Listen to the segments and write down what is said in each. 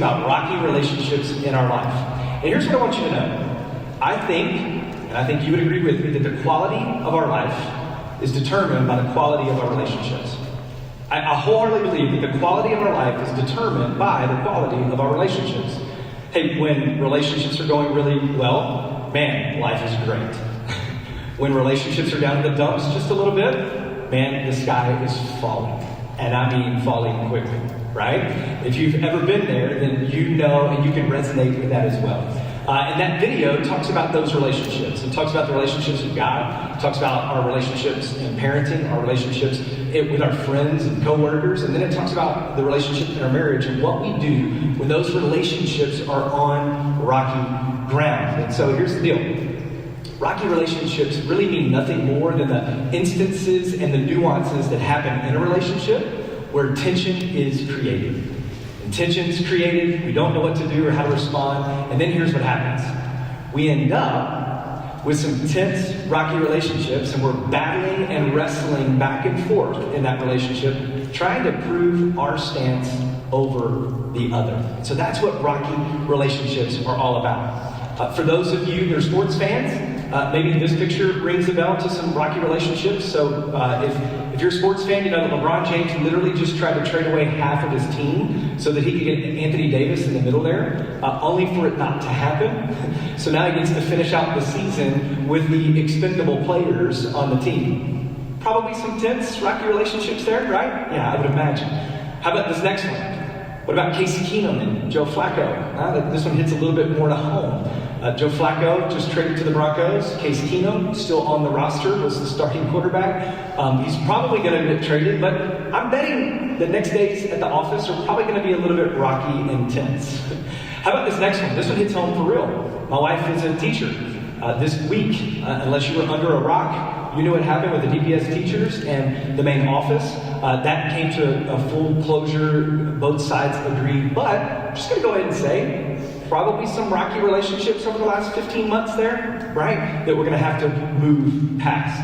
about rocky relationships in our life. And here's what I want you to know. I think you would agree with me, that the quality of our life is determined by the quality of our relationships. I wholeheartedly believe that the quality of our life is determined by the quality of our relationships. Hey, when relationships are going really well, man, life is great. When relationships are down in the dumps just a little bit, man, the sky is falling. And I mean falling quickly, right? If you've ever been there, then you know and you can resonate with that as well. And that video talks about those relationships. It talks about the relationships with God. It talks about our relationships in parenting, our relationships with our friends and coworkers. And then it talks about the relationship in our marriage and what we do when those relationships are on rocky ground. And so here's the deal. Rocky relationships really mean nothing more than the instances and the nuances that happen in a relationship where tension is created. And tension's created, we don't know what to do or how to respond, and then here's what happens. We end up with some tense, rocky relationships, and we're battling and wrestling back and forth in that relationship, trying to prove our stance over the other. So that's what rocky relationships are all about. For those of you that are sports fans, maybe this picture rings a bell to some rocky relationships. So if you're a sports fan, you know that LeBron James literally just tried to trade away half of his team so that he could get Anthony Davis in the middle there, only for it not to happen. So now he gets to finish out the season with the expendable players on the team. Probably some tense, rocky relationships there, right? Yeah, I would imagine. How about this next one? What about Casey Keenum and Joe Flacco? This one hits a little bit more to home. Joe Flacco just traded to the Broncos. Casey Keenum, still on the roster, was the starting quarterback. He's probably going to get traded, but I'm betting the next days at the office are probably going to be a little bit rocky and tense. How about this next one? This one hits home for real. My wife is a teacher. This week, unless you were under a rock, you knew what happened with the DPS teachers and the main office. That came to a full closure. Both sides agreed. But I'm just going to go ahead and say, probably some rocky relationships over the last 15 months there, right? That we're going to have to move past.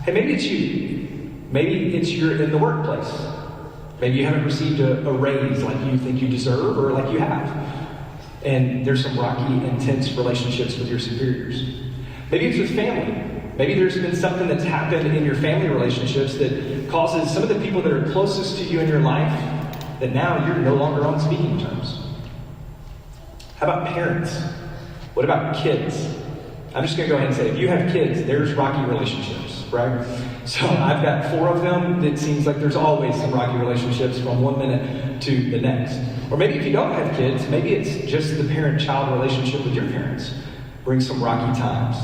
Hey, maybe it's you. Maybe it's you're in the workplace. Maybe you haven't received a raise like you think you deserve or like you have. And there's some rocky, intense relationships with your superiors. Maybe it's with family. Maybe there's been something that's happened in your family relationships that causes some of the people that are closest to you in your life that now you're no longer on speaking terms. How about parents? What about kids? I'm just going to go ahead and say, if you have kids, there's rocky relationships, right? So I've got 4 of them. It seems like there's always some rocky relationships from one minute to the next. Or maybe if you don't have kids, maybe it's just the parent-child relationship with your parents. Brings some rocky times.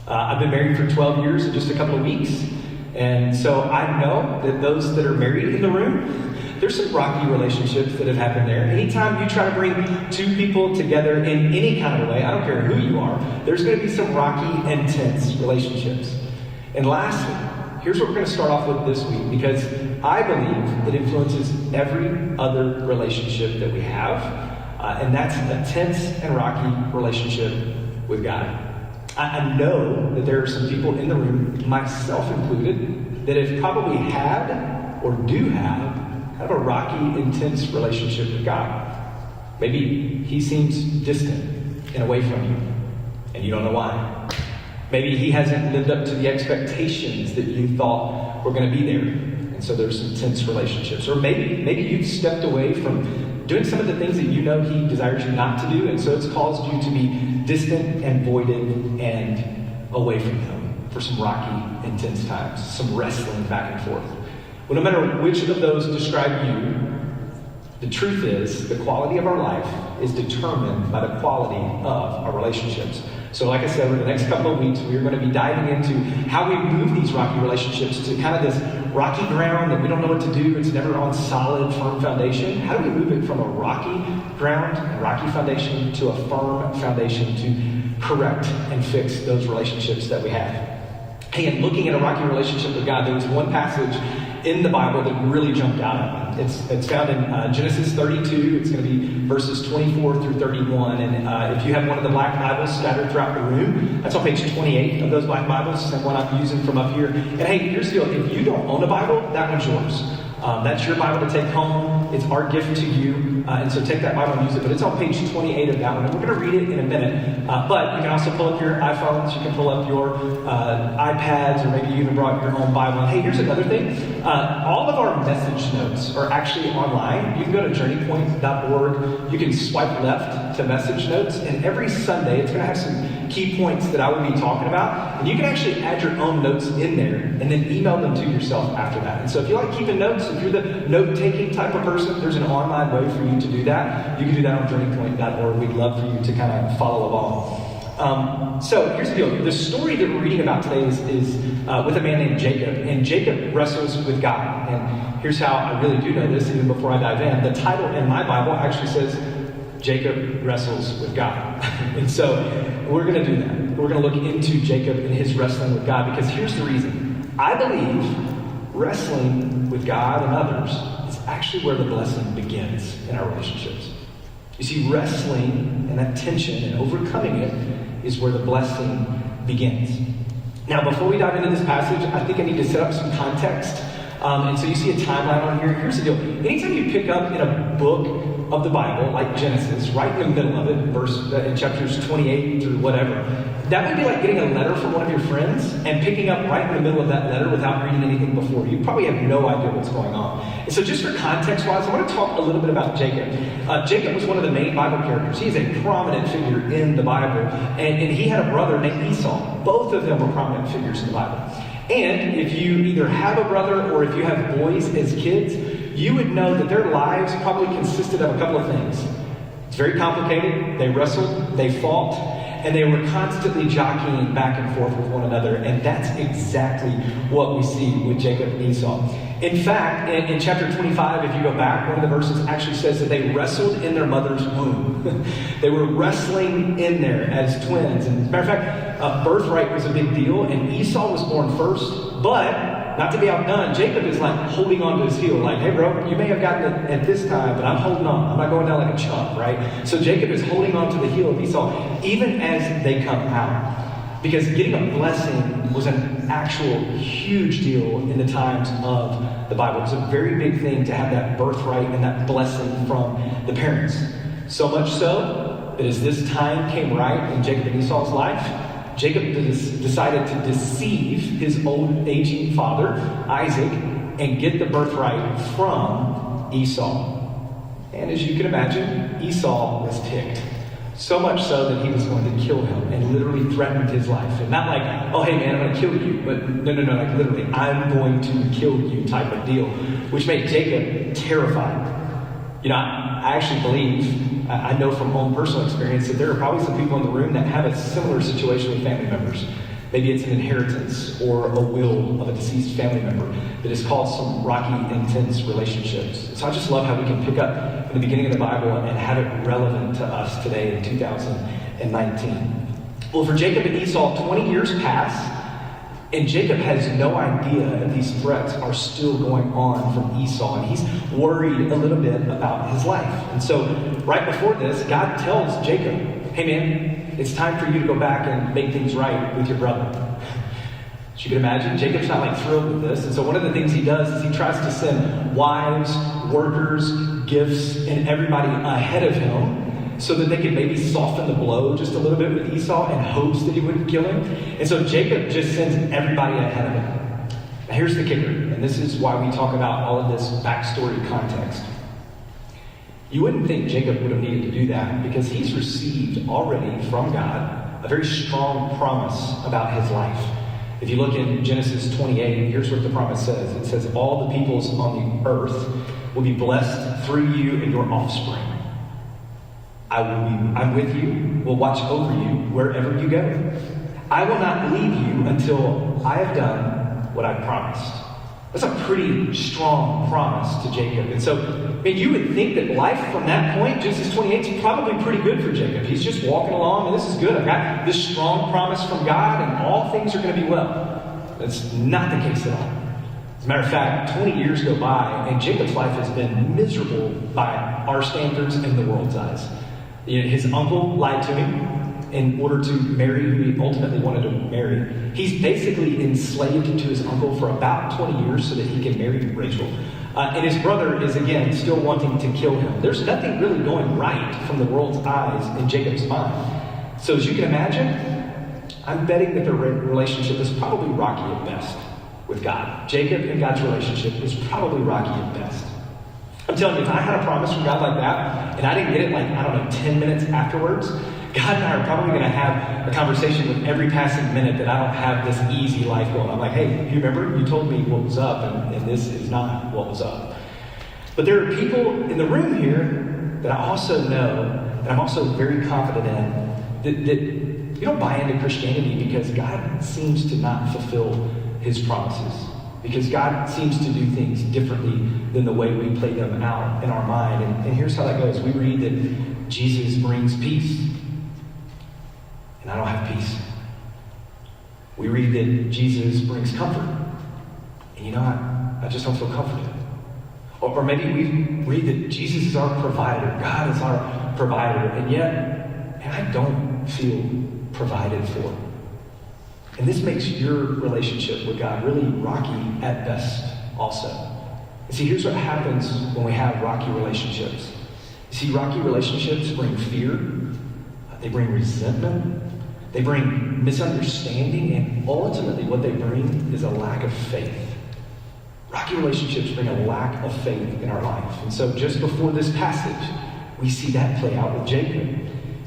I've been married for 12 years in just a couple of weeks. And so I know that those that are married in the room, there's some rocky relationships that have happened there. Anytime you try to bring 2 people together in any kind of way, I don't care who you are, there's going to be some rocky, intense relationships. And lastly, here's what we're going to start off with this week, because I believe it influences every other relationship that we have, and that's a tense and rocky relationship with God. I know that there are some people in the room, myself included, that have probably had or do have a rocky, intense relationship with God. Maybe he seems distant and away from you, and you don't know why. Maybe he hasn't lived up to the expectations that you thought were going to be there, and so there's some tense relationships. Or maybe you've stepped away from doing some of the things that you know he desires you not to do, and so it's caused you to be distant and voided and away from him for some rocky, intense times, some wrestling back and forth. Well, no matter which of those describe you, the truth is the quality of our life is determined by the quality of our relationships. So like I said, over the next couple of weeks, we are going to be diving into how we move these rocky relationships to kind of this rocky ground that we don't know what to do. It's never on solid, firm foundation. How do we move it from a rocky ground and rocky foundation to a firm foundation to correct and fix those relationships that we have? Hey, and looking at a rocky relationship with God, there was one passage in the Bible that really jumped out at me. It's found in Genesis 32. It's going to be verses 24 through 31. And if you have one of the black Bibles scattered throughout the room, that's on page 28 of those black Bibles, the one I'm using from up here. And hey, here's the deal. If you don't own a Bible, that one's yours. That's your Bible to take home. It's our gift to you. and so take that Bible and use it. But it's on page 28 of that one, and we're going to read it in a minute. But you can also pull up your iPhones, you can pull up your iPads, or maybe you even brought your own Bible. And hey, here's another thing. All of our message notes are actually online. You can go to journeypoint.org. You can swipe left to message notes, and every Sunday it's going to have some key points that I will be talking about. And you can actually add your own notes in there and then email them to yourself after that. And so if you like keeping notes, if you're the note-taking type of person, there's an online way for you to do that. You can do that on journeypoint.org. We'd love for you to kind of follow along. So here's the deal. The story that we're reading about today is with a man named Jacob. And Jacob wrestles with God. And here's how I really do know this, even before I dive in. The title in my Bible actually says, Jacob wrestles with God. And so we're going to do that. We're going to look into Jacob and his wrestling with God, because here's the reason. I believe wrestling with God and others is actually where the blessing begins in our relationships. You see, wrestling and that tension and overcoming it is where the blessing begins. Now, before we dive into this passage, I think I need to set up some context. And so you see a timeline on here. Here's the deal. Anytime you pick up in a book of the Bible, like Genesis, right in the middle of it, in chapters 28 through whatever, that would be like getting a letter from one of your friends and picking up right in the middle of that letter without reading anything before. You probably have no idea what's going on. And so just for context-wise, I want to talk a little bit about Jacob. Jacob was one of the main Bible characters. He's a prominent figure in the Bible. And he had a brother named Esau. Both of them were prominent figures in the Bible. And if you either have a brother or if you have boys as kids, you would know that their lives probably consisted of a couple of things. It's very complicated. They wrestled, they fought, and they were constantly jockeying back and forth with one another. And that's exactly what we see with Jacob and Esau. In fact, in chapter 25, if you go back, one of the verses actually says that they wrestled in their mother's womb. They were wrestling in there as twins. And as a matter of fact, birthright was a big deal, and Esau was born first, but not to be outdone, Jacob is like holding on to his heel, like, hey bro, you may have gotten it at this time, but I'm holding on. I'm not going down like a chump, right? So Jacob is holding on to the heel of Esau, even as they come out. Because getting a blessing was an actual huge deal in the times of the Bible. It was a very big thing to have that birthright and that blessing from the parents. So much so that as this time came right in Jacob and Esau's life, Jacob decided to deceive his old aging father, Isaac, and get the birthright from Esau. And as you can imagine, Esau was ticked. So much so that he was going to kill him and literally threatened his life. And not like, oh hey man, I'm going to kill you. But no, like literally, I'm going to kill you type of deal. Which made Jacob terrified. You know, I actually believe, I know from own personal experience, that there are probably some people in the room that have a similar situation with family members. Maybe it's an inheritance or a will of a deceased family member that has caused some rocky, intense relationships. So I just love how we can pick up in the beginning of the Bible and have it relevant to us today in 2019. Well, for Jacob and Esau, 20 years pass, and Jacob has no idea if these threats are still going on from Esau, and he's worried a little bit about his life. And so right before this, God tells Jacob, hey man, it's time for you to go back and make things right with your brother. As you can imagine, Jacob's not like thrilled with this. And so one of the things he does is he tries to send wives, workers, gifts, and everybody ahead of him so that they could maybe soften the blow just a little bit with Esau in hopes that he wouldn't kill him. And so Jacob just sends everybody ahead of him. Now here's the kicker, and this is why we talk about all of this backstory context. You wouldn't think Jacob would have needed to do that because he's received already from God a very strong promise about his life. If you look in Genesis 28, here's what the promise says. It says, all the peoples on the earth will be blessed through you and your offspring. I'm with you, will watch over you wherever you go. I will not leave you until I have done what I promised. That's a pretty strong promise to Jacob. And so, you would think that life from that point, Genesis 28, is probably pretty good for Jacob. He's just walking along, and this is good. I've got this strong promise from God, and all things are going to be well. That's not the case at all. As a matter of fact, 20 years go by, and Jacob's life has been miserable by our standards and the world's eyes. His uncle lied to him in order to marry who he ultimately wanted to marry. He's basically enslaved to his uncle for about 20 years so that he can marry Rachel. And his brother is, again, still wanting to kill him. There's nothing really going right from the world's eyes in Jacob's mind. So as you can imagine, I'm betting that their relationship is probably rocky at best with God. Jacob and God's relationship is probably rocky at best. I'm telling you, if I had a promise from God like that, and I didn't get it 10 minutes afterwards, God and I are probably going to have a conversation with every passing minute that I don't have this easy life going. I'm like, hey, you remember? You told me what was up, and this is not what was up. But there are people in the room here that I also know, and I'm also very confident in, that you don't buy into Christianity because God seems to not fulfill his promises. Because God seems to do things differently than the way we play them out in our mind. And here's how that goes. We read that Jesus brings peace. And I don't have peace. We read that Jesus brings comfort. And I just don't feel comforted. Or maybe we read that Jesus is our provider. God is our provider. And yet, I don't feel provided for. And this makes your relationship with God really rocky at best also. And see, here's what happens when we have rocky relationships. You see, rocky relationships bring fear. They bring resentment. They bring misunderstanding. And ultimately what they bring is a lack of faith. Rocky relationships bring a lack of faith in our life. And so just before this passage, we see that play out with Jacob.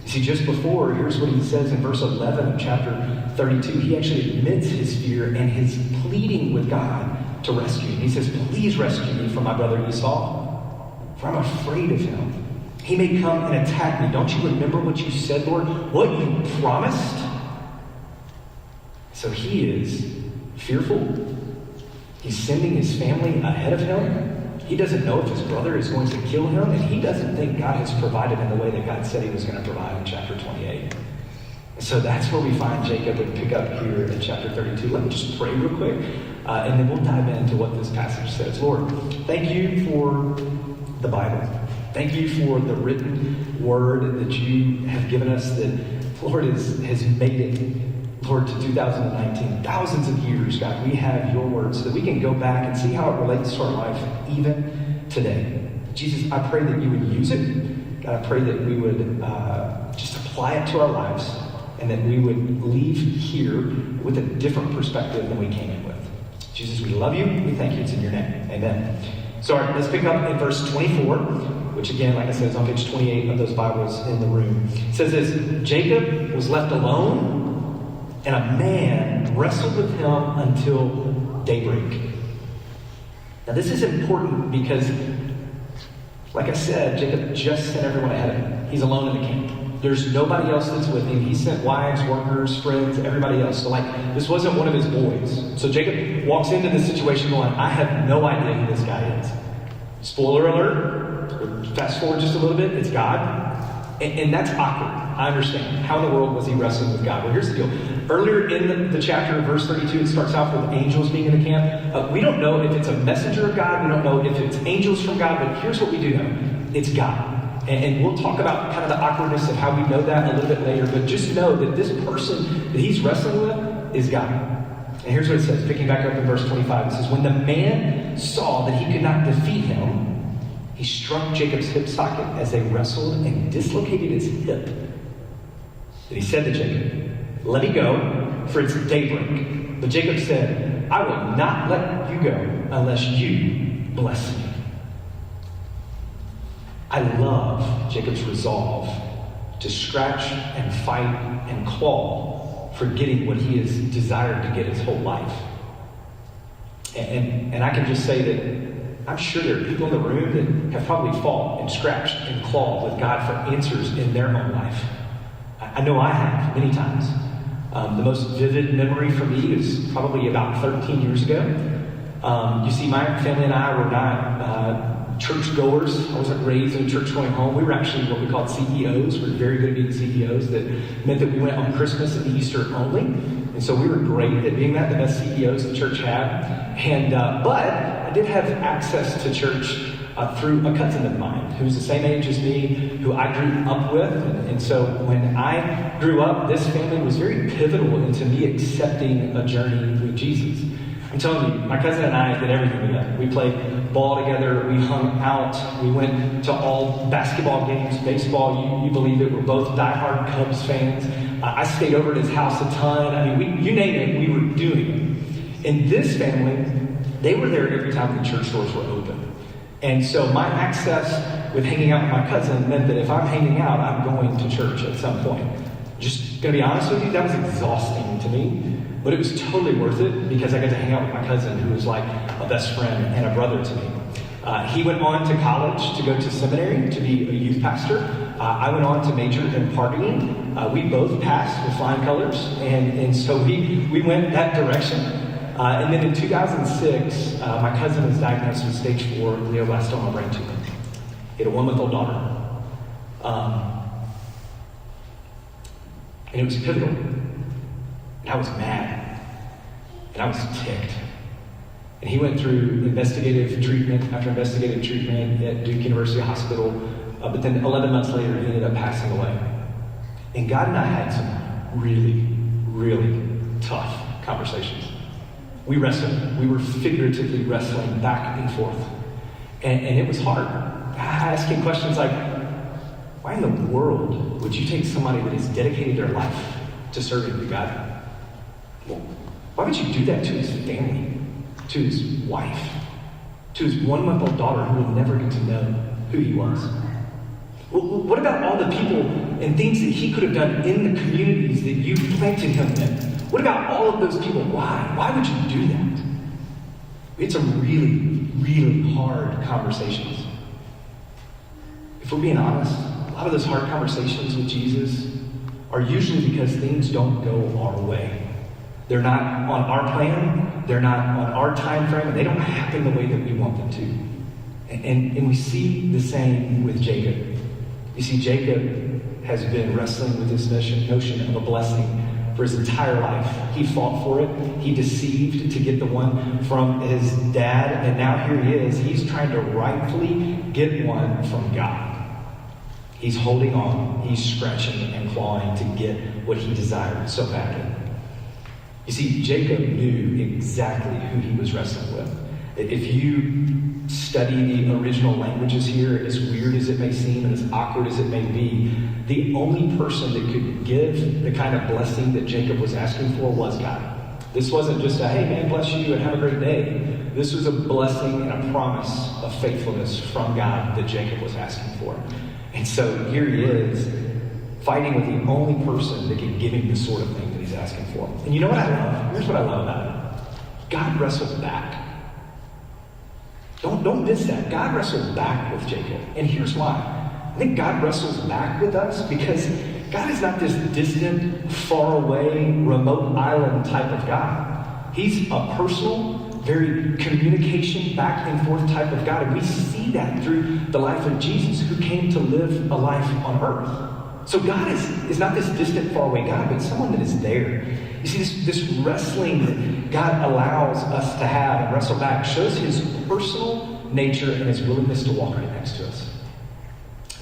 You see, just before, here's what he says in verse 11 of chapter 32. He actually admits his fear and his pleading with God to rescue him. He says, please rescue me from my brother Esau, for I'm afraid of him. He may come and attack me. Don't you remember what you said, Lord? What you promised? So he is fearful. He's sending his family ahead of him. He doesn't know if his brother is going to kill him, and he doesn't think God has provided in the way that God said he was going to provide in chapter 28. And so that's where we find Jacob and pick up here in chapter 32. Let me just pray real quick, and then we'll dive into what this passage says. Lord, thank you for the Bible. Thank you for the written word that you have given us that, Lord, has made it, Lord, to 2019. Thousands of years, God, we have your word so that we can go back and see how it relates to our life even today. Jesus, I pray that you would use it. God, I pray that we would just apply it to our lives and that we would leave here with a different perspective than we came in with. Jesus, we love you. We thank you. It's in your name. Amen. So all right, let's pick up in verse 24, which again, like I said, is on page 28 of those Bibles in the room. It says this, Jacob was left alone, and a man wrestled with him until daybreak. Now this is important because, like I said, Jacob just sent everyone ahead of him. He's alone in the camp. There's nobody else that's with him. He sent wives, workers, friends, everybody else. So this wasn't one of his boys. So Jacob walks into this situation going, I have no idea who this guy is. Spoiler alert, fast forward just a little bit, it's God. And that's awkward. I understand. How in the world was he wrestling with God? Well, here's the deal. Earlier in the chapter, verse 32, it starts off with angels being in the camp. We don't know if it's a messenger of God. We don't know if it's angels from God. But here's what we do know. It's God. And we'll talk about kind of the awkwardness of how we know that a little bit later. But just know that this person that he's wrestling with is God. And here's what it says, picking back up in verse 25. It says, when the man saw that he could not defeat him, he struck Jacob's hip socket as they wrestled and dislocated his hip. Then he said to Jacob, let me go, for it's daybreak. But Jacob said, I will not let you go unless you bless me. I love Jacob's resolve to scratch and fight and claw for getting what he has desired to get his whole life. And I can just say that I'm sure there are people in the room that have probably fought and scratched and clawed with God for answers in their own life. I know I have many times. The most vivid memory for me is probably about 13 years ago. You see, my family and I were not church-goers. I wasn't raised in a church-going home. We were actually what we called CEOs. We were very good at being CEOs. That meant that we went on Christmas and Easter only. And so we were great at being that, the best CEOs the church had. But I did have access to church through a cousin of mine who's the same age as me, who I grew up with. And so when I grew up, this family was very pivotal into me accepting a journey with Jesus. I I'm telling you, my cousin and I did everything together. We played ball together, we hung out, we went to all basketball games, baseball, you believe it, we're both diehard Cubs fans. I stayed over at his house a ton. I mean, you name it, we were doing it. In this family, they were there every time the church doors were open. And so my access with hanging out with my cousin meant that if I'm hanging out, I'm going to church at some point. Just gonna be honest with you, that was exhausting to me. But it was totally worth it because I got to hang out with my cousin who was like a best friend and a brother to me. He went on to college to go to seminary to be a youth pastor. I went on to major in partying. We both passed with flying colors, and so we went that direction. And then in 2006, my cousin was diagnosed with stage 4 glioblastoma brain tumor. He had a 1-month-old daughter. And it was pivotal. And I was mad. And I was ticked. And he went through investigative treatment after investigative treatment at Duke University Hospital. But then 11 months later, he ended up passing away. And God and I had some really, really tough conversations. We wrestled. We were figuratively wrestling back and forth. And it was hard. Asking questions like, why in the world would you take somebody that has dedicated their life to serving you, God? Well, why would you do that to his family, to his wife, to his 1-month-old daughter who will never get to know who he was? Well, what about all the people and things that he could have done in the communities that you planted him in? What about all of those people? Why? Why would you do that? It's a really, really hard conversations. If we're being honest, a lot of those hard conversations with Jesus are usually because things don't go our way. They're not on our plan, they're not on our time frame, and they don't happen the way that we want them to. And we see the same with Jacob. You see, Jacob has been wrestling with this notion of a blessing for his entire life. He fought for it. He deceived to get the one from his dad, and now here he is. He's trying to rightfully get one from God. He's holding on. He's scratching and clawing to get what he desired so badly. You see, Jacob knew exactly who he was wrestling with. If you study the original languages here, as weird as it may seem and as awkward as it may be, the only person that could give the kind of blessing that Jacob was asking for was God. This wasn't just a, hey man, bless you and have a great day. This was a blessing and a promise of faithfulness from God that Jacob was asking for. And so here he is, fighting with the only person that can give him the sort of thing that he's asking for. And you know what I love? Here's what I love about it. God wrestles back. Don't miss that. God wrestled back with Jacob. And here's why. I think God wrestles back with us because God is not this distant, far away, remote island type of God. He's a personal, very communication back and forth type of God. And we see that through the life of Jesus, who came to live a life on earth. So God is not this distant, far away God, but someone that is there. You see, this wrestling that God allows us to have and wrestle back shows his personal nature and his willingness to walk right next to us.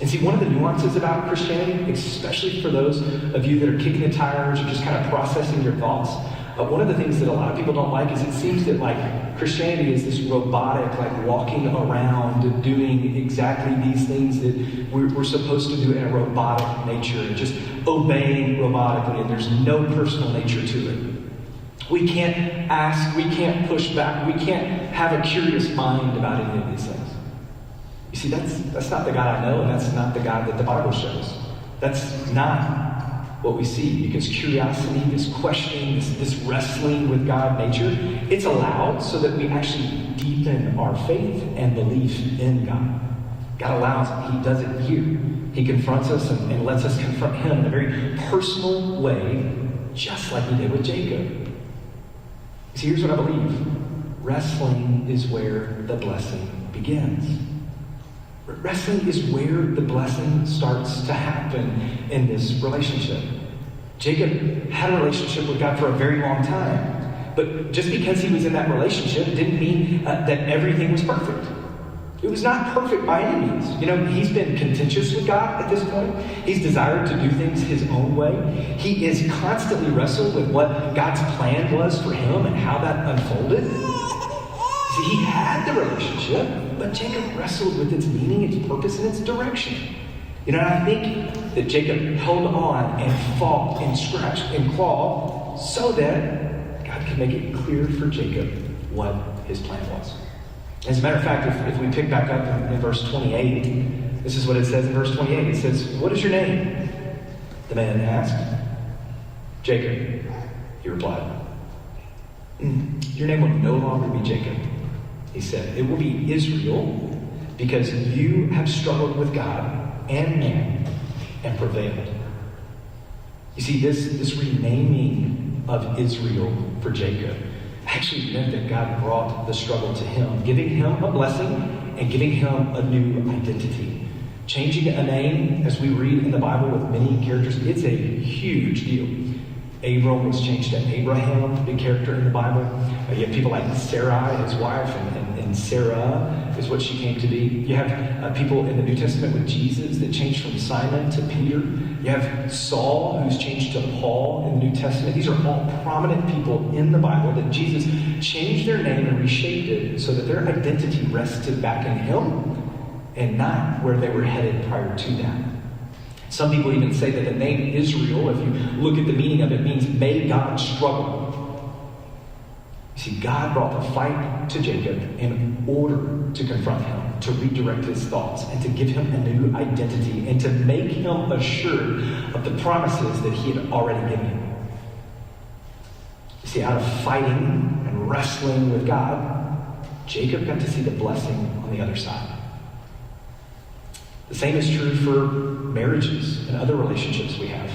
And see, one of the nuances about Christianity, especially for those of you that are kicking the tires or just kind of processing your thoughts, one of the things that a lot of people don't like is it seems that like Christianity is this robotic, like walking around doing exactly these things that we're supposed to do in a robotic nature and just obeying robotically, and there's no personal nature to it. We can't ask, we can't push back, we can't have a curious mind about any of these things. You see, that's not the God I know, and that's not the God that the Bible shows. That's not what we see, because curiosity, this questioning, this wrestling with God nature, it's allowed so that we actually deepen our faith and belief in God. God allows it. He does it here. He confronts us and lets us confront him in a very personal way, just like he did with Jacob. See, here's what I believe. Wrestling is where the blessing begins. Wrestling is where the blessing starts to happen in this relationship. Jacob had a relationship with God for a very long time. But just because he was in that relationship didn't mean that everything was perfect. It was not perfect by any means. He's been contentious with God at this point. He's desired to do things his own way. He is constantly wrestled with what God's plan was for him and how that unfolded. See, he had the relationship, but Jacob wrestled with its meaning, its purpose, and its direction. And I think that Jacob held on and fought and scratched and clawed so that God could make it clear for Jacob what his plan was. As a matter of fact, if we pick back up in verse 28, this is what it says in verse 28. It says, "What is your name?" The man asked. "Jacob," he replied. "Your name will no longer be Jacob," he said. "It will be Israel, because you have struggled with God and man and prevailed." You see, this renaming of Israel for Jacob actually meant that God brought the struggle to him, giving him a blessing and giving him a new identity. Changing a name, as we read in the Bible with many characters, it's a huge deal. Abram was changed to Abraham, big character in the Bible. You have people like Sarai, his wife, and Sarah is what she came to be. You have people in the New Testament with Jesus that changed from Simon to Peter. You have Saul, who's changed to Paul in the New Testament. These are all prominent people in the Bible that Jesus changed their name and reshaped it so that their identity rested back in him and not where they were headed prior to that. Some people even say that the name Israel, if you look at the meaning of it, means may God struggle. You see, God brought the fight to Jacob in order to confront him, to redirect his thoughts, and to give him a new identity, and to make him assured of the promises that he had already given him. You see, out of fighting and wrestling with God, Jacob got to see the blessing on the other side. The same is true for marriages and other relationships we have.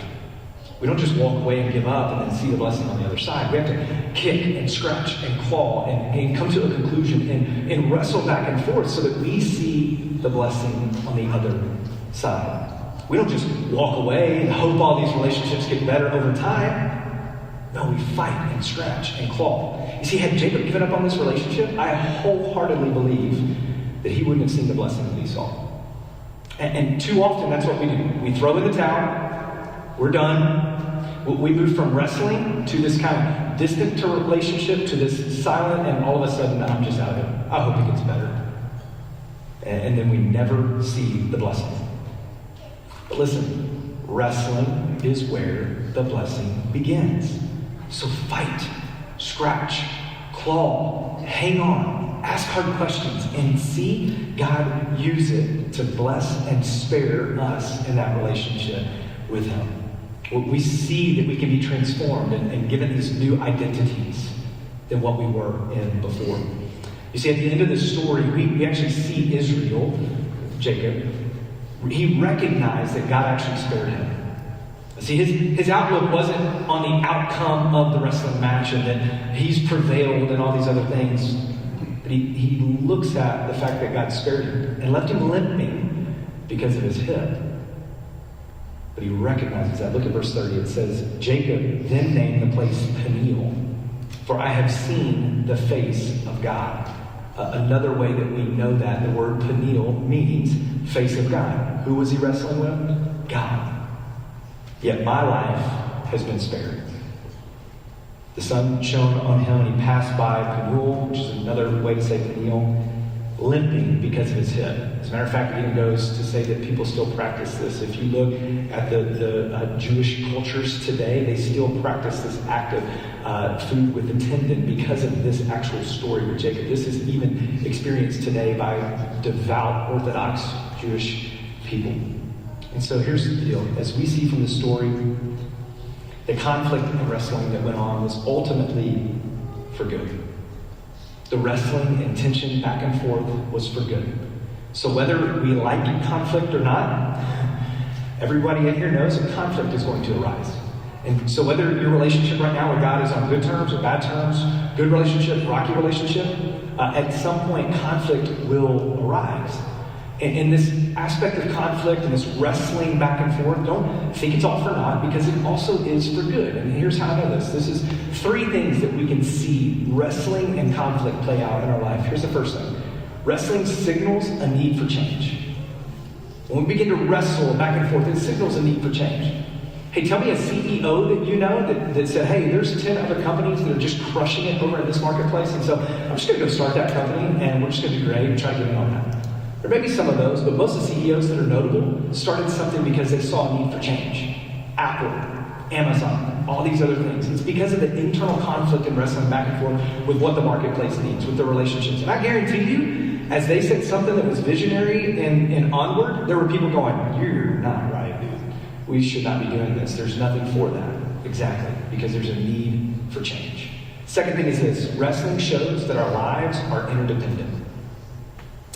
We don't just walk away and give up and then see the blessing on the other side. We have to kick and scratch and claw and come to a conclusion and wrestle back and forth so that we see the blessing on the other side. We don't just walk away and hope all these relationships get better over time. No, we fight and scratch and claw. You see, had Jacob given up on this relationship, I wholeheartedly believe that he wouldn't have seen the blessing that he saw. And too often, that's what we do. We throw in the towel. We're done. We move from wrestling to this kind of distant relationship to this silent, and all of a sudden, I'm just out of it. I hope it gets better. And then we never see the blessing. But listen, wrestling is where the blessing begins. So fight, scratch, claw, hang on, ask hard questions, and see God use it to bless and spare us in that relationship with him. We see that we can be transformed and given these new identities than what we were in before. You see, at the end of the story, we actually see Israel, Jacob, he recognized that God actually spared him. See, his outlook wasn't on the outcome of the wrestling match and that he's prevailed and all these other things. But he looks at the fact that God spared him and left him limping because of his hip. But he recognizes that. Look at verse 30. It says, Jacob then named the place Peniel, for I have seen the face of God. Another way that we know that, the word Peniel means face of God. Who was he wrestling with? God. Yet my life has been spared. The sun shone on him and he passed by Peniel, which is another way to say Peniel, limping because of his hip. As a matter of fact, it even goes to say that people still practice this. If you look at the Jewish cultures today, they still practice this act of food with the tendon because of this actual story with Jacob. This is even experienced today by devout Orthodox Jewish people. And so here's the deal. As we see from the story, the conflict and wrestling that went on was ultimately for good. The wrestling and tension back and forth was for good. So whether we like conflict or not, everybody in here knows that conflict is going to arise. And so whether your relationship right now with God is on good terms or bad terms, good relationship, rocky relationship, at some point conflict will arise. And this aspect of conflict and this wrestling back and forth, don't think it's all for naught, because it also is for good. And here's how I know this. This is three things that we can see wrestling and conflict play out in our life. Here's the first thing. Wrestling signals a need for change. When we begin to wrestle back and forth, it signals a need for change. Hey, tell me a CEO that you know that said, hey, there's 10 other companies that are just crushing it over in this marketplace, and so I'm just going to go start that company, and we're just going to do great and try to get in on that. There may be some of those, but most of the CEOs that are notable started something because they saw a need for change. Apple, Amazon, all these other things. It's because of the internal conflict and wrestling back and forth with what the marketplace needs, with their relationships. And I guarantee you, as they said something that was visionary and onward, there were people going, you're not right, dude. We should not be doing this. There's nothing for that. Exactly. Because there's a need for change. Second thing is this. Wrestling shows that our lives are interdependent.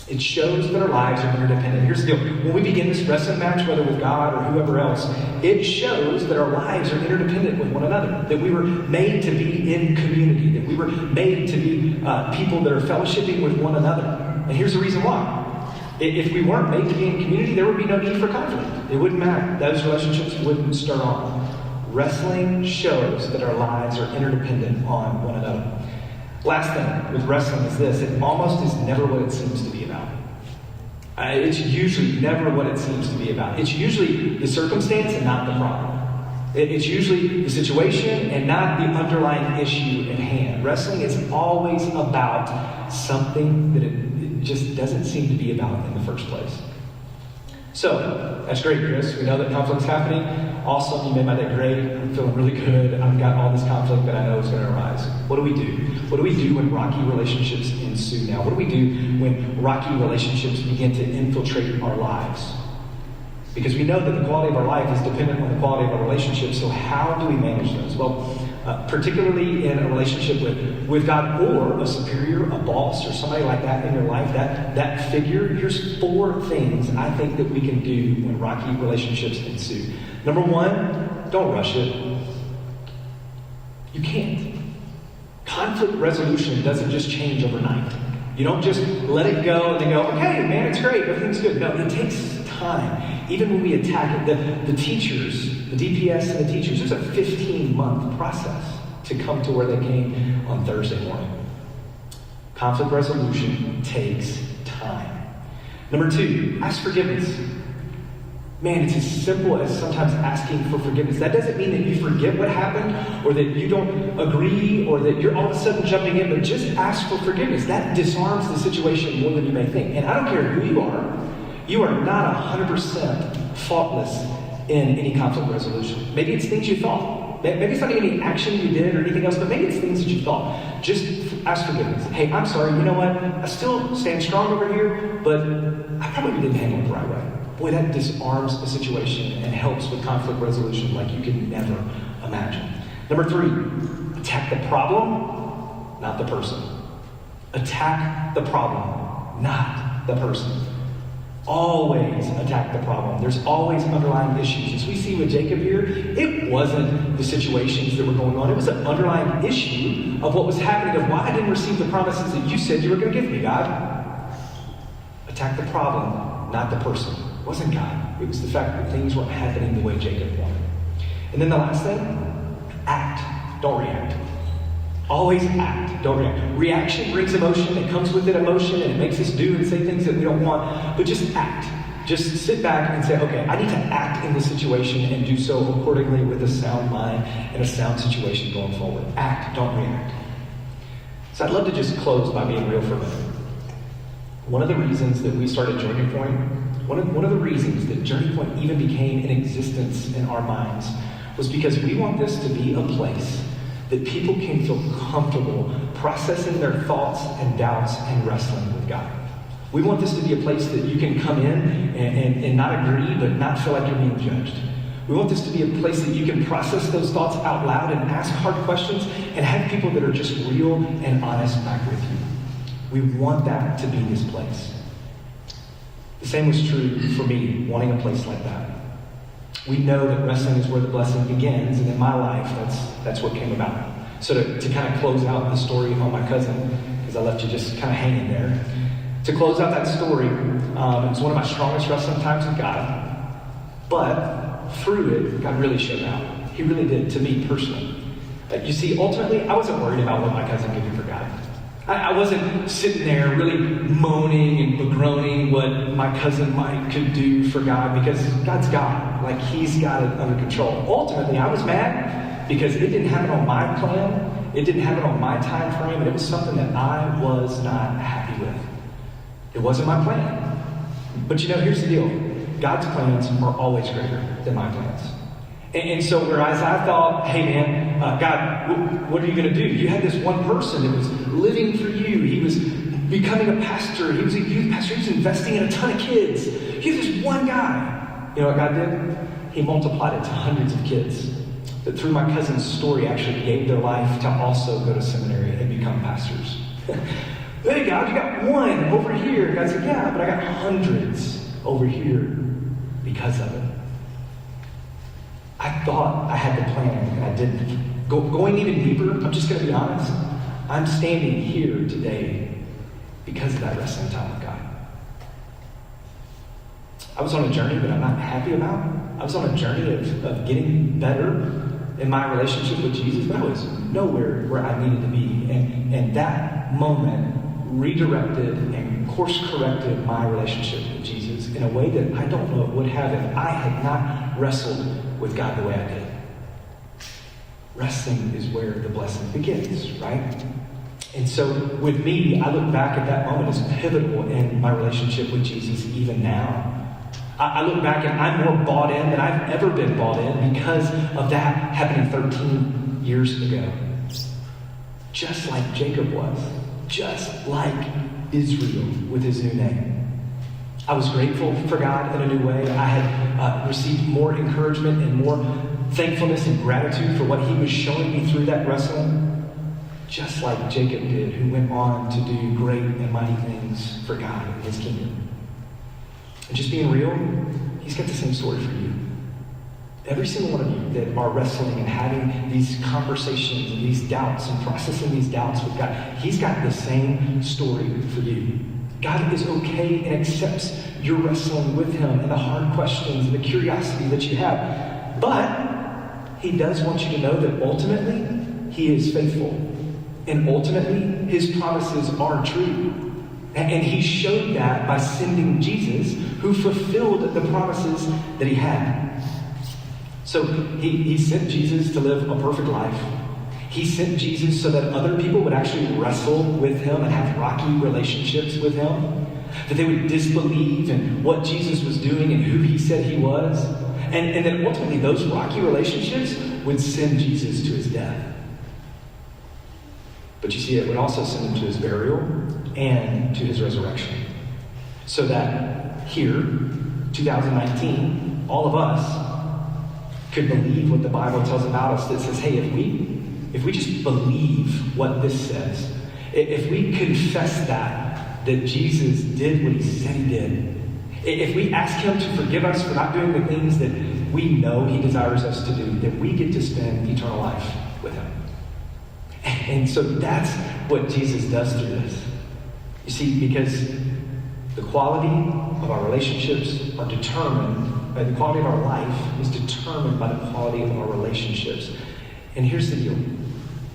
It shows that our lives are interdependent. Here's the deal. When we begin this wrestling match, whether with God or whoever else, it shows that our lives are interdependent with one another. That we were made to be in community. That we were made to be people that are fellowshipping with one another. And here's the reason why. If we weren't made to be in community, there would be no need for conflict. It wouldn't matter. Those relationships wouldn't start on. Wrestling shows that our lives are interdependent on one another. Last thing with wrestling is this. It almost is never what it seems to be about. It's usually never what it seems to be about. It's usually the circumstance and not the problem. It's usually the situation and not the underlying issue at hand. Wrestling is always about something that it just doesn't seem to be about in the first place. So, that's great, Chris. We know that conflict's happening. Awesome, you made my day great. I'm feeling really good. I've got all this conflict that I know is going to arise. What do we do? What do we do when rocky relationships ensue now? What do we do when rocky relationships begin to infiltrate our lives? Because we know that the quality of our life is dependent on the quality of our relationships, so how do we manage those? Well, particularly in a relationship with God or a superior, a boss, or somebody like that in your life, that figure, here's 4 things I think that we can do when rocky relationships ensue. Number 1, don't rush it. You can't. Conflict resolution doesn't just change overnight. You don't just let it go and then go, okay, man, it's great, everything's good. No, it takes time. Even when we attack it, the teachers, the DPS and the teachers, there's a 15-month process to come to where they came on Thursday morning. Conflict resolution takes time. Number 2, ask forgiveness. Man, it's as simple as sometimes asking for forgiveness. That doesn't mean that you forget what happened or that you don't agree or that you're all of a sudden jumping in, but just ask for forgiveness. That disarms the situation more than you may think. And I don't care who you are not 100% faultless in any conflict resolution. Maybe it's things you thought. Maybe it's not any action you did or anything else, but maybe it's things that you thought. Just ask forgiveness. Hey, I'm sorry, you know what? I still stand strong over here, but I probably didn't handle it the right way. Boy, that disarms the situation and helps with conflict resolution like you can never imagine. Number 3, attack the problem, not the person. Attack the problem, not the person. Always attack the problem. There's always underlying issues. As we see with Jacob here, it wasn't the situations that were going on. It was an underlying issue of what was happening, of why I didn't receive the promises that you said you were going to give me, God. Attack the problem, not the person. It wasn't God. It was the fact that things weren't happening the way Jacob wanted. And then the last thing, act. Don't react. Always act. Don't react. Reaction brings emotion. It comes with it emotion, and it makes us do and say things that we don't want. But just act. Just sit back and say, okay, I need to act in this situation and do so accordingly with a sound mind and a sound situation going forward. Act. Don't react. So I'd love to just close by being real for a minute. One of the reasons that we started Journey Point, one of the reasons that Journey Point even became in existence in our minds was because we want this to be a place that people can feel comfortable processing their thoughts and doubts and wrestling with God. We want this to be a place that you can come in and not agree, but not feel like you're being judged. We want this to be a place that you can process those thoughts out loud and ask hard questions and have people that are just real and honest back with you. We want that to be this place. The same was true for me, wanting a place like that. We know that wrestling is where the blessing begins, and in my life, that's what came about. So to kind of close out the story on my cousin, because I left you just kind of hanging there. To close out that story, it was one of my strongest wrestling times with God. But through it, God really showed out. He really did, to me personally. You see, ultimately, I wasn't worried about what my cousin could do for God. I wasn't sitting there really moaning and begroaning what my cousin Mike could do for God, because God's God. Like, He's got it under control. Ultimately, I was mad because it didn't happen on my plan. It didn't happen on my time frame, and it was something that I was not happy with. It wasn't my plan. But here's the deal. God's plans are always greater than my plans. And so whereas I thought, hey man, God, what are you going to do? You had this one person that was living for you. He was becoming a pastor. He was a youth pastor. He was investing in a ton of kids. You have this one guy. You know what God did? He multiplied it to hundreds of kids that through my cousin's story actually gave their life to also go to seminary and become pastors. Hey God, you got one over here. God said, yeah, but I got hundreds over here because of it. I thought I had the plan, and I didn't. Going even deeper, I'm just going to be honest. I'm standing here today because of that wrestling time with God. I was on a journey that I'm not happy about. I was on a journey of getting better in my relationship with Jesus, but I was nowhere where I needed to be. And that moment redirected and course-corrected my relationship with Jesus in a way that I don't know it would have if I had not wrestled with God the way I did. Wrestling is where the blessing begins, right? And so with me, I look back at that moment as pivotal in my relationship with Jesus even now. I look back and I'm more bought in than I've ever been bought in because of that happening 13 years ago. Just like Jacob was. Just like Israel with his new name. I was grateful for God in a new way. I had received more encouragement and more thankfulness and gratitude for what He was showing me through that wrestling, just like Jacob did, who went on to do great and mighty things for God and His kingdom. And just being real, He's got the same story for you. Every single one of you that are wrestling and having these conversations and these doubts and processing these doubts with God, He's got the same story for you. God is okay and accepts your wrestling with Him and the hard questions and the curiosity that you have. But He does want you to know that ultimately He is faithful. And ultimately His promises are true. And He showed that by sending Jesus, who fulfilled the promises that He had. So he sent Jesus to live a perfect life. He sent Jesus so that other people would actually wrestle with Him and have rocky relationships with Him. That they would disbelieve in what Jesus was doing and who He said He was. And then ultimately those rocky relationships would send Jesus to His death. But you see, it would also send Him to His burial and to His resurrection. So that here, 2019, all of us could believe what the Bible tells about us that says, hey, if we just believe what this says, if we confess that Jesus did what He said He did, if we ask Him to forgive us for not doing the things that we know He desires us to do, then we get to spend eternal life with Him. And so that's what Jesus does through this. You see, because the quality of our relationships are determined, the quality of our life is determined by the quality of our relationships. And here's the deal.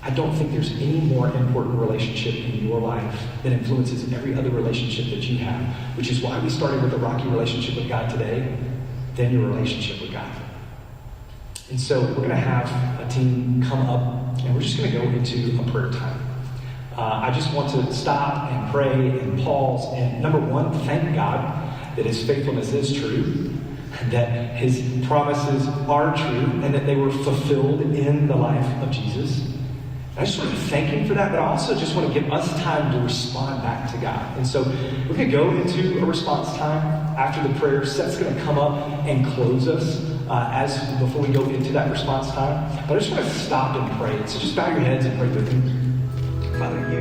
I don't think there's any more important relationship in your life that influences every other relationship that you have, which is why we started with a rocky relationship with God today, than your relationship with God. And so we're going to have a team come up, and we're just going to go into a prayer time. I just want to stop and pray and pause and, number one, thank God that His faithfulness is true, that His promises are true, and that they were fulfilled in the life of Jesus. I just want to thank Him for that, but I also just want to give us time to respond back to God. And so we're going to go into a response time after the prayer. Seth's going to come up and close us before we go into that response time. But I just want to stop and pray. So just bow your heads and pray with me. Father, You